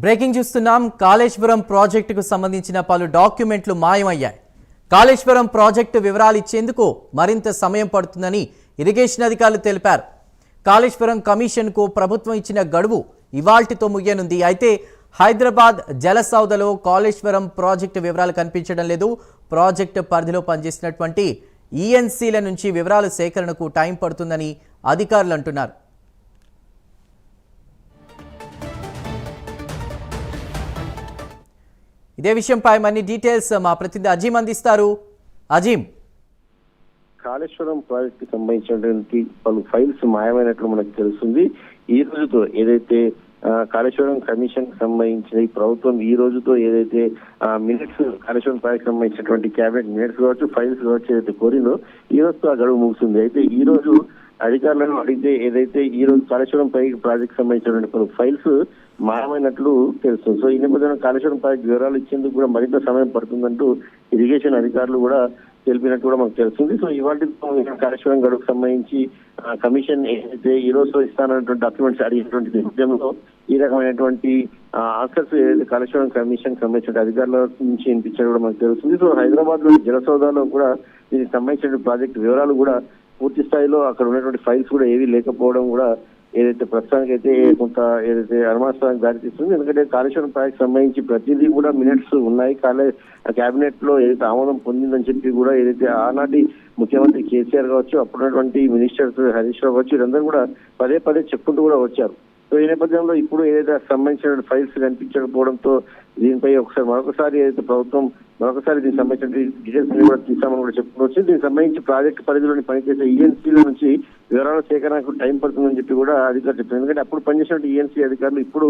Breaking చూస్తున్నాం. కాళేశ్వరం ప్రాజెక్టుకు సంబంధించిన పలు డాక్యుమెంట్లు మాయమయ్యాయి. కాళేశ్వరం ప్రాజెక్టు వివరాలు ఇచ్చేందుకు మరింత సమయం పడుతుందని ఇరిగేషన్ అధికారులు తెలిపారు. కాళేశ్వరం కమిషన్కు ప్రభుత్వం ఇచ్చిన గడువు ఇవాల్టితో ముగియనుంది. అయితే హైదరాబాద్ జలసౌధలో కాళేశ్వరం ప్రాజెక్టు వివరాలు కనిపించడం లేదు. ప్రాజెక్టు పరిధిలో పనిచేసినటువంటి ఈఎన్సీల నుంచి వివరాల సేకరణకు టైం పడుతుందని అధికారులు అంటున్నారు. ఇదే విషయంపై మరిన్ని డీటెయిల్స్ మా ప్రతినిధి అజీం అందిస్తారు. అజీం, కాళేశ్వరం ప్రాజెక్ట్ కి సంబంధించినటువంటి పలు ఫైల్స్ మాయమైనట్లు మనకు తెలుస్తుంది. ఈ రోజుతో ఏదైతే కాళేశ్వరం కమిషన్ కి సంబంధించిన ప్రభుత్వం ఈ రోజుతో ఏదైతే మినిట్స్ కాళేశ్వరం ప్రాజెక్ట్ సంబంధించినటువంటి క్యాబినెట్ మినిట్స్ కావచ్చు, ఫైల్స్ కావచ్చు ఏదైతే కోరిందో ఈ రోజుతో ఆ గడువు ముగుస్తుంది. అయితే ఈ రోజు అధికారులను అడిగితే ఏదైతే ఈ రోజు కాళేశ్వరం ప్రాజెక్ట్ సంబంధించినటువంటి పలు ఫైల్స్ మాయమైనట్లు తెలుస్తుంది. సో ఈ నేపథ్యంలో కాళేశ్వరం ప్రాజెక్ట్ వివరాలు ఇచ్చేందుకు కూడా మరింత సమయం పడుతుందంటూ ఇరిగేషన్ అధికారులు కూడా తెలిపినట్టు కూడా మనకు తెలుస్తుంది. సో ఇవాళ కాళేశ్వరం గడువుకు సంబంధించి కమిషన్ ఏదైతే ఈ రోజు ఇస్తానటువంటి డాక్యుమెంట్స్ అడిగినటువంటి నేపథ్యంలో ఈ రకమైనటువంటి ఆన్సర్స్ ఏదైతే కాళేశ్వరం కమిషన్ సంబంధించిన అధికారుల నుంచి వినిపించడం కూడా మనకు తెలుస్తుంది. సో హైదరాబాద్ లోని జలసౌధలో కూడా దీనికి సంబంధించిన ప్రాజెక్ట్ వివరాలు కూడా పూర్తి స్థాయిలో అక్కడ ఉన్నటువంటి ఫైల్స్ కూడా ఏవి లేకపోవడం కూడా ఏదైతే ప్రస్తుతానికి అయితే కొంత ఏదైతే అనుమానాస్పదానికి దారితీస్తుంది. ఎందుకంటే కాళేశ్వరం ప్రాజెక్ట్ సంబంధించి ప్రతిదీ కూడా మినిట్స్ ఉన్నాయి. కేబినెట్ లో ఏదైతే ఆమోదం పొందిందని చెప్పి కూడా ఏదైతే ఆనాటి ముఖ్యమంత్రి కేసీఆర్ కావచ్చు, అప్పుడున్నటువంటి మినిస్టర్స్ హరీష్ రావు కావచ్చు, వీరందరూ కూడా పదే పదే చెప్పుకుంటూ కూడా వచ్చారు. సో ఈ నేపథ్యంలో ఇప్పుడు ఏదైతే సంబంధించిన ఫైల్స్ కనిపించకపోవడంతో దీనిపై మరొకసారి ఏదైతే ప్రభుత్వం దీనికి సంబంధించిన డీటెయిల్స్ కూడా తీసామని కూడా చెప్పుకోవచ్చు. దీనికి సంబంధించి ప్రాజెక్టు పరిధిలోని పనిచేసే ఈఎన్సీల నుంచి వివరాల సేకరణకు టైం పడుతుందని చెప్పి కూడా అధికారులు చెప్పారు. ఎందుకంటే అప్పుడు పనిచేసినటువంటి ఈఎన్సీ అధికారులు ఇప్పుడు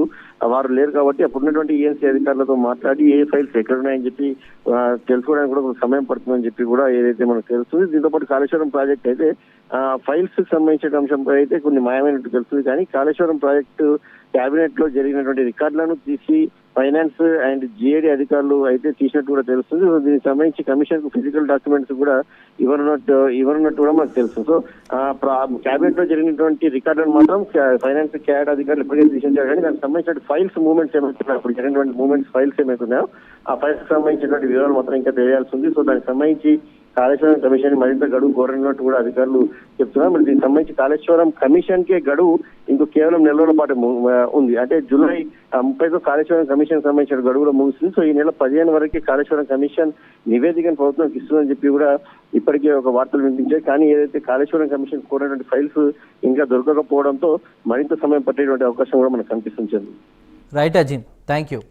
వారు లేరు కాబట్టి అప్పుడు ఉన్నటువంటి ఈఎన్సీ అధికారులతో మాట్లాడి ఏ ఫైల్స్ ఎక్కడ ఉన్నాయని చెప్పి తెలుసుకోవడానికి కూడా సమయం పడుతుందని చెప్పి కూడా ఏదైతే మనకు తెలుస్తుంది. దీంతో పాటు కాళేశ్వరం ప్రాజెక్ట్ అయితే ఫైల్స్ సంబంధించిన అంశంపై అయితే కొన్ని మాయమైనట్టు తెలుస్తుంది. కానీ కాళేశ్వరం ప్రాజెక్టు కేబినెట్ లో జరిగినటువంటి రికార్డులను తీసి ఫైనాన్స్ అండ్ జిఏడి అధికారులు అయితే తీసినట్టు కూడా తెలుస్తుంది. దీనికి సంబంధించి కమిషన్ కు ఫిజికల్ డాక్యుమెంట్స్ కూడా ఇవ్వనున్నట్టు కూడా మనకు తెలుసు. సో కేబినెట్ లో జరిగినటువంటి రికార్డులను మాత్రం ఫైనాన్స్ క్యాడ్ అధికారులు ఎప్పటికీ తీసించారు. కానీ దానికి సంబంధించిన ఫైల్స్ మూవ్మెంట్స్ ఏమవుతున్నాయి, అప్పుడు జరిగినటువంటి మూవ్మెంట్స్ ఫైల్స్ ఏమవుతున్నాయో ఆ ఫైల్స్ సంబంధించినటువంటి వివరాలు మాత్రం ఇంకా తెలియాల్సి ఉంది. సో దానికి సంబంధించి కాళేశ్వరం కమిషన్ మరింత గడువు కోరినట్టు కూడా అధికారులు చెప్తున్నారు. మరి దీనికి సంబంధించి కాళేశ్వరం కమిషన్ కే గడువు ఇంకో కేవలం నెల రోజుల పాటు ఉంది. అంటే జూలై 30తో కాళేశ్వరం కమిషన్ సంబంధించిన గడువులో ముగుస్తుంది. సో ఈ నెల 15 వరకు కాళేశ్వరం కమిషన్ నివేదికను ప్రభుత్వం ఇస్తుందని చెప్పి కూడా ఇప్పటికే ఒక వార్తలు వినిపించాయి. కానీ ఏదైతే కాళేశ్వరం కమిషన్ కోరినటువంటి ఫైల్స్ ఇంకా దొరకకపోవడంతో మరింత సమయం పట్టేటువంటి అవకాశం కూడా మనకు కనిపిస్తుంది. Right Azeem, thank you.